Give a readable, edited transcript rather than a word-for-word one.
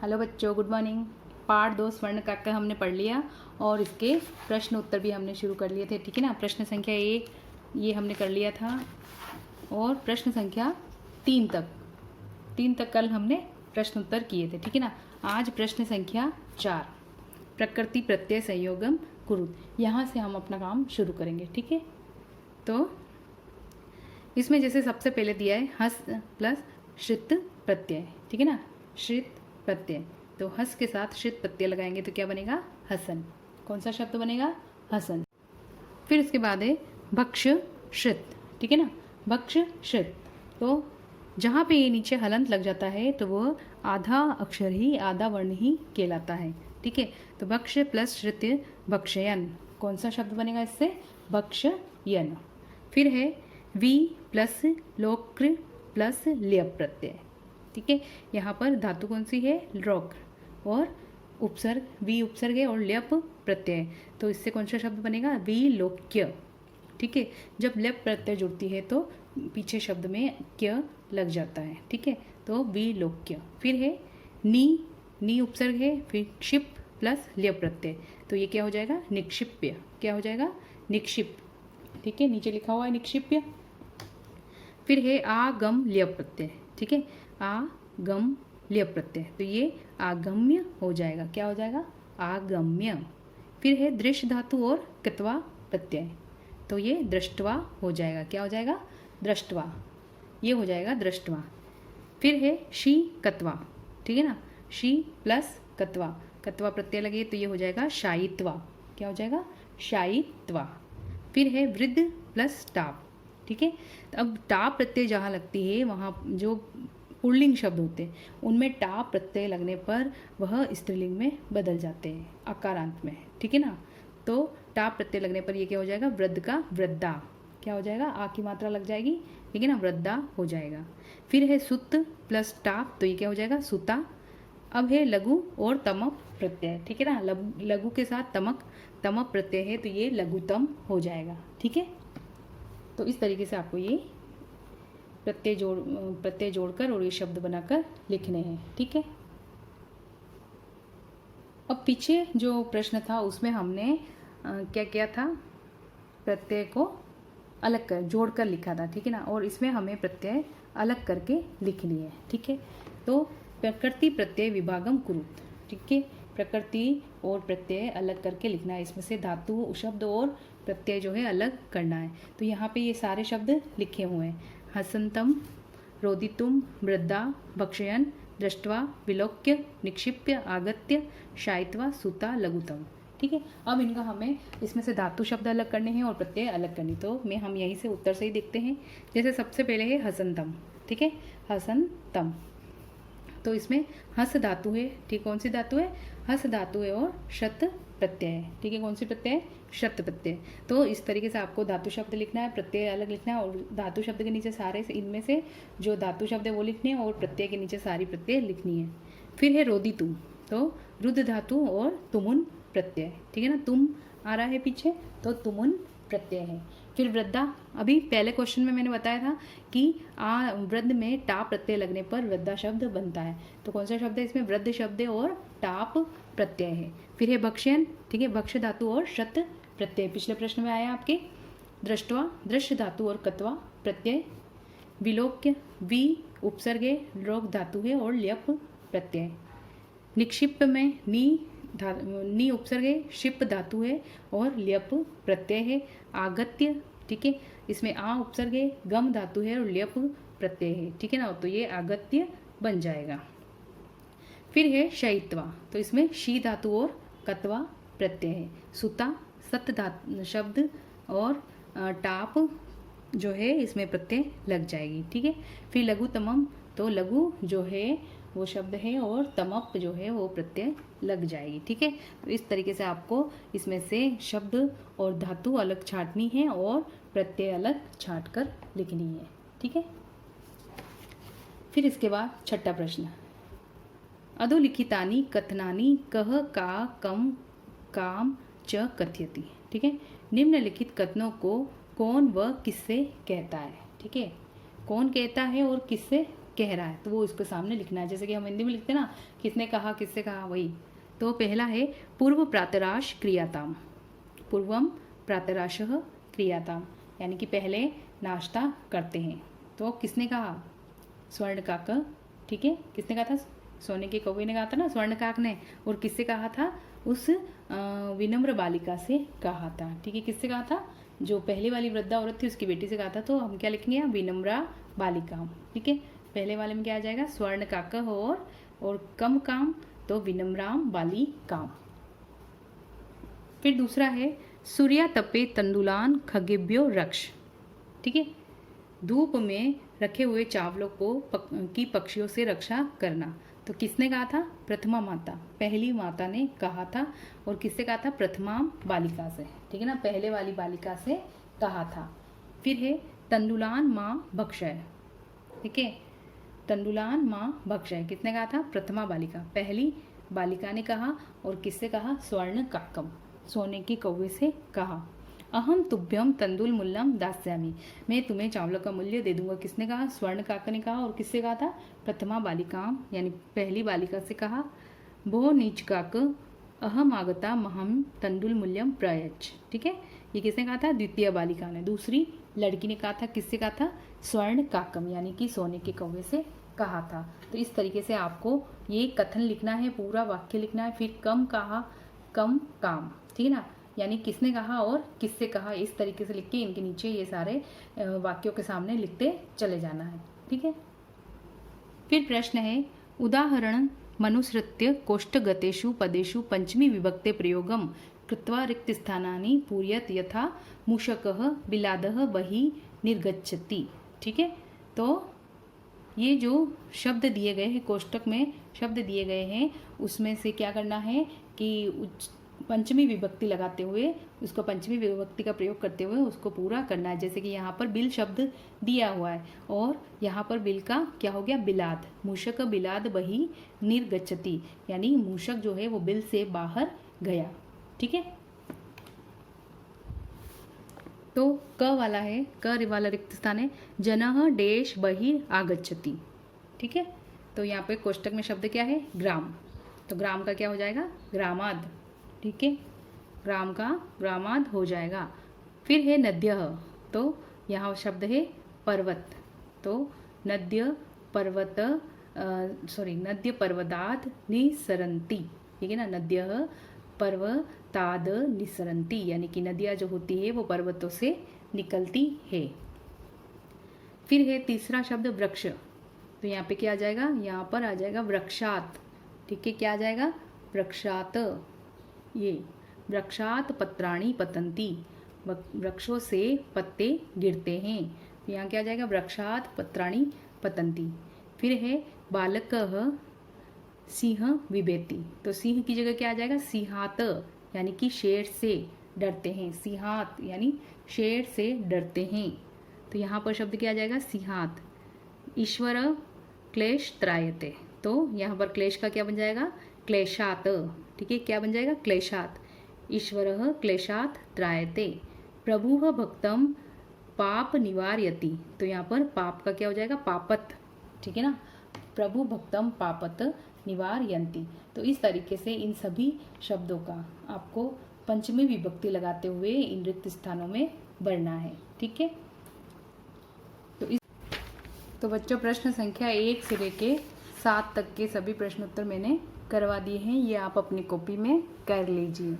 Hello बच्चों, good morning. Part 2 स्वर्ण का हमने पढ़ लिया और इसके प्रश्न उत्तर भी हमने शुरू कर लिए थे। ठीक है ना। प्रश्न संख्या 1 ये हमने कर लिया था और प्रश्न संख्या 3 तक कल हमने प्रश्न उत्तर किए थे। ठीक है ना। आज प्रश्न संख्या 4 प्रकृति प्रत्यय संयोगम कुरुत, यहाँ से हम अपना काम शुरू करेंगे। ठीक है। तो इसमें जैसे सबसे पहले दिया है हस प्लस श्रित प्रत्यय। ठीक है ना। श्रित प्रत्यय, तो हस के साथ श्रित प्रत्यय लगाएंगे तो क्या बनेगा? हसन। कौन सा शब्द बनेगा? हसन। फिर इसके बाद है भक्ष श्रित। ठीक है ना। भक्ष श्रित, तो जहाँ पे ये नीचे हलंत लग जाता है तो वो आधा अक्षर ही, आधा वर्ण ही कहलाता है। ठीक है। तो भक्ष प्लस श्रित भक्षयन, कौन सा शब्द बनेगा इससे? भक्षयन। फिर है वी प्लस लोक्र प्लस ल्यप प्रत्यय। ठीक है। यहाँ पर धातु कौन सी है? लोक, और उपसर्ग वी उपसर्ग है और ल्यप प्रत्यय, तो इससे कौन सा शब्द बनेगा? विलोक्य। ठीक है। जब ल्यप प्रत्यय जुड़ती है तो पीछे शब्द में क्य लग जाता है। ठीक है। तो विलोक्य। फिर है नी उपसर्ग है, फिर क्षिप प्लस ल्यप प्रत्यय, तो ये क्या हो जाएगा? निक्षिप्य। क्या हो जाएगा? निक्षिप। ठीक है। नीचे लिखा हुआ है निक्षिप्य। फिर है आगम ल्यप प्रत्यय। ठीक है। आगम ल्यप प्रत्यय, तो ये आगम्य हो जाएगा। क्या हो जाएगा? आगम्य। फिर है दृश्य धातु और कृत्वा प्रत्यय, तो ये दृष्टवा हो जाएगा। क्या हो जाएगा? दृष्टवा। ये हो जाएगा दृष्टवा। फिर है शी कत्वा। ठीक है ना। शी प्लस कत्वा, कत्वा प्रत्यय लगे तो ये हो जाएगा शायित्वा। क्या हो जाएगा? शायित्वा। फिर है वृद्ध प्लस टाप। ठीक है। तो अब टाप प्रत्यय जहाँ लगती है वहाँ जो पुल्लिंग शब्द होते हैं उनमें टाप प्रत्यय लगने पर वह स्त्रीलिंग में बदल जाते हैं, अकारांत में। ठीक है ना। तो टाप प्रत्यय लगने पर ये क्या हो जाएगा? वृद्ध का वृद्धा। क्या हो जाएगा? आ की मात्रा लग जाएगी। ठीक है ना। वृद्धा हो जाएगा। फिर है सुत प्लस टाप, तो ये क्या हो जाएगा? सुता। अब है लघु और तमप प्रत्यय। ठीक है ना। लघु के साथ तमप प्रत्यय है तो ये लघुतम हो जाएगा। ठीक है। तो इस तरीके से आपको ये प्रत्यय जोड़कर और ये शब्द बनाकर लिखने हैं। ठीक है। अब पीछे जो प्रश्न था उसमें हमने क्या किया था? प्रत्यय को अलग कर जोड़कर लिखा था। ठीक है ना। और इसमें हमें प्रत्यय अलग करके लिखनी है। ठीक है। तो प्रकृति प्रत्यय विभागम कुरुत। ठीक है। प्रकृति और प्रत्यय अलग करके लिखना है। इसमें से धातु शब्द और प्रत्यय जो है अलग करना है। तो यहाँ पे ये सारे शब्द लिखे हुए हैं। हसंतम, रोदितुम, मृदा, भक्षयन, दृष्ट्वा, विलोक्य, निक्षिप्य, आगत्य, शायित्वा, सुता, लघुतम। ठीक है। अब इनका हमें इसमें से धातु शब्द अलग करने हैं और प्रत्यय अलग करनी, तो मैं हम यहीं से उत्तर से ही देखते हैं। जैसे सबसे पहले है हसंतम। ठीक है। हसंतम, तो इसमें हस धातु है। ठीक, कौन सी धातु है? हस धातु है और शत प्रत्यय है। ठीक है। कौन सी प्रत्यय है? शत प्रत्यय। तो इस तरीके से आपको धातु शब्द लिखना है, प्रत्यय अलग लिखना है, और धातु शब्द के नीचे सारे इनमें से जो धातु शब्द है वो लिखने हैं और प्रत्यय के नीचे सारी प्रत्यय लिखनी है। फिर है रोदितुम, तो रुद्ध धातु और तुमुन प्रत्यय। ठीक है ना। तुम आ रहा है पीछे तो तुमुन प्रत्यय है। फिर वृद्धा, अभी पहले क्वेश्चन में मैंने बताया था कि वृद्ध में टाप प्रत्यय लगने पर वृद्धा शब्द बनता है, तो कौन सा शब्द है इसमें? वृद्ध शब्द और टाप प्रत्यय है। फिर है भक्षयन। ठीक है। भक्ष धातु और शत प्रत्यय, पिछले प्रश्न में आया आपके। दृष्टवा, दृश्य धातु और कत्वा प्रत्यय। विलोक्य, वी उपसर्ग है, लोक धातु है और ल्यप प्रत्यय। निक्षिप्त में नी उपसर्ग है, शिप धातु है और ल्यप प्रत्यय है। आगत्य, ठीक है, इसमें आ उपसर्ग है, गम धातु है और ल्यप प्रत्यय है। ठीक है ना। तो ये आगत्य बन जाएगा। फिर है शयित्वा, तो इसमें शी धातु और कत्वा प्रत्यय है। सुता, सत धातु शब्द और टाप जो है इसमें प्रत्यय लग जाएगी। ठीक है। फिर लघुतमम, तो लघु जो है वो शब्द है और तमप जो है वो प्रत्यय लग जाएगी। ठीक है। तो इस तरीके से आपको इसमें से शब्द और धातु अलग छांटनी है और प्रत्यय अलग छांट कर लिखनी है। ठीक है। फिर इसके बाद छठा प्रश्न, अधोलिखितानि कथनानि कह का कम काम च कथयति। ठीक है। निम्नलिखित कथनों को कौन व किससे कहता है? ठीक है। कौन कहता है और किससे कह रहा है, तो वो उसके सामने लिखना है। जैसे कि हम हिंदी में लिखते हैं ना, किसने कहा, किससे कहा, वही। तो पहला है पूर्व प्रातराश क्रियाताम, पूर्वम प्रातराशः क्रियाताम, यानी कि पहले नाश्ता करते हैं। तो किसने कहा, स्वर्णकाक, ठीक है, किसने कहा था, सोने के कौवे ने कहा था ना, स्वर्णकाक ने। और किससे कहा था, उस विनम्र बालिका से कहा था, ठीक है, किससे कहा था, जो पहली वाली वृद्धा औरत थी उसकी बेटी से कहा था। तो हम क्या लिखेंगे यहाँ, विनम्रा बालिका, ठीक है। पहले वाले में क्या आ जाएगा, स्वर्णकाक, और कम काम, तो विनम्राम बालिकाम। फिर दूसरा है सूर्या तपे तंदुलान खगेभ्यो रक्ष, ठीक है, धूप में रखे हुए चावलों को की पक्षियों से रक्षा करना। तो किसने कहा था, प्रथमा माता, पहली माता ने कहा था। और किससे कहा था, प्रथमा बालिका से, ठीक है ना, पहले वाली बालिका से कहा था। फिर है तंदुलान माँ भक्षय, ठीक है, तंदुलान माँ भक्षय, किसने कहा था, प्रथमा बालिका, पहली बालिका ने कहा। और किससे कहा, स्वर्ण काकम, सोने के कौवे से कहा। अहम तुभ्यम तंदुल मूल्यम दास्यामी, मैं तुम्हें चावलों का मूल्य दे दूंगा, किसने कहा, स्वर्ण काक ने कहा। और किससे कहा था, प्रथमा बालिकाम, यानी पहली बालिका से कहा। भो नीच काक अहम आगता महम तंदुल मूल्यम प्रयच, ठीक है, ये किसने कहा था, द्वितीय बालिका ने, दूसरी लड़की ने कहा था। किससे कहा था, स्वर्ण काकम, यानी कि सोने के कौवे से कहा था। तो इस तरीके से आपको ये कथन लिखना है, पूरा वाक्य लिखना है। फिर कम कहा, कम काम, ठीक है ना, यानी किसने कहा और किससे कहा, इस तरीके से लिख के इनके नीचे ये सारे वाक्यों के सामने लिखते चले जाना है, ठीक है। फिर प्रश्न है, उदाहरण मनुसृत्य कोष्ठगतेषु पदेषु पंचमी विभक्ते प्रयोगम कृत्वा रिक्त स्थानानि पूरयत यथा मूषकः बिलादः बहि निर्गच्छति, ठीक है। तो ये जो शब्द दिए गए हैं, कोष्ठक में शब्द दिए गए हैं, उसमें से क्या करना है कि पंचमी विभक्ति लगाते हुए, उसको पंचमी विभक्ति का प्रयोग करते हुए उसको पूरा करना है। जैसे कि यहाँ पर बिल शब्द दिया हुआ है और यहाँ पर बिल का क्या हो गया, बिलाद, मूषक बिलाद बही निर्गच्छति, यानी मूषक जो है वो बिल से बाहर गया, ठीक है। तो क वाला है, क वाला रिक्त स्थान है, जनः डेश बहिर आगच्छति, ठीक है। तो यहाँ पे कोष्टक में शब्द क्या है, ग्राम, तो ग्राम का क्या हो जाएगा, ग्रामाद, ठीक है, ग्राम का ग्रामाद हो जाएगा। फिर है नद्यः, तो यहाँ शब्द है पर्वत, तो नद्य पर्वत नद्य पर्वताद निसरंती, ठीक है ना, नद्यः पर्वताद निसरंती, यानी कि नदियाँ जो होती है वो पर्वतों से निकलती है। फिर है तीसरा शब्द वृक्ष, तो यहाँ पे क्या आ जाएगा, यहाँ पर आ जाएगा वृक्षात, ठीक है, क्या आ जाएगा, वृक्षात, ये वृक्षात पत्राणि पतंती, वृक्षों से पत्ते गिरते हैं, तो यहाँ क्या आ जाएगा, वृक्षात पत्राणि पतंती। फिर है बालकः सिंह विभेति, तो सिंह की जगह क्या आ जाएगा, सिंहात, यानी कि शेर से डरते हैं, सिंहात यानी शेर से डरते हैं, तो यहाँ पर शब्द क्या आ जाएगा, सिंहात। ईश्वर क्लेश त्रायते, तो यहाँ पर क्लेश का क्या बन जाएगा, क्लेशात, ठीक है, क्या बन जाएगा, क्लेशात। ईश्वरः क्लेशात त्रायते। प्रभुः भक्तम पाप निवारयति, तो यहाँ पर पाप का क्या हो जाएगा, पापत, ठीक है ना, प्रभु भक्तम पापत निवारयन्ति। तो इस तरीके से इन सभी शब्दों का आपको पंचमी विभक्ति लगाते हुए इन रिक्त स्थानों में भरना है, ठीक है। तो बच्चों प्रश्न संख्या 1 से लेके 7 तक के सभी प्रश्न उत्तर मैंने करवा दिए हैं, ये आप अपनी कॉपी में कर लीजिए।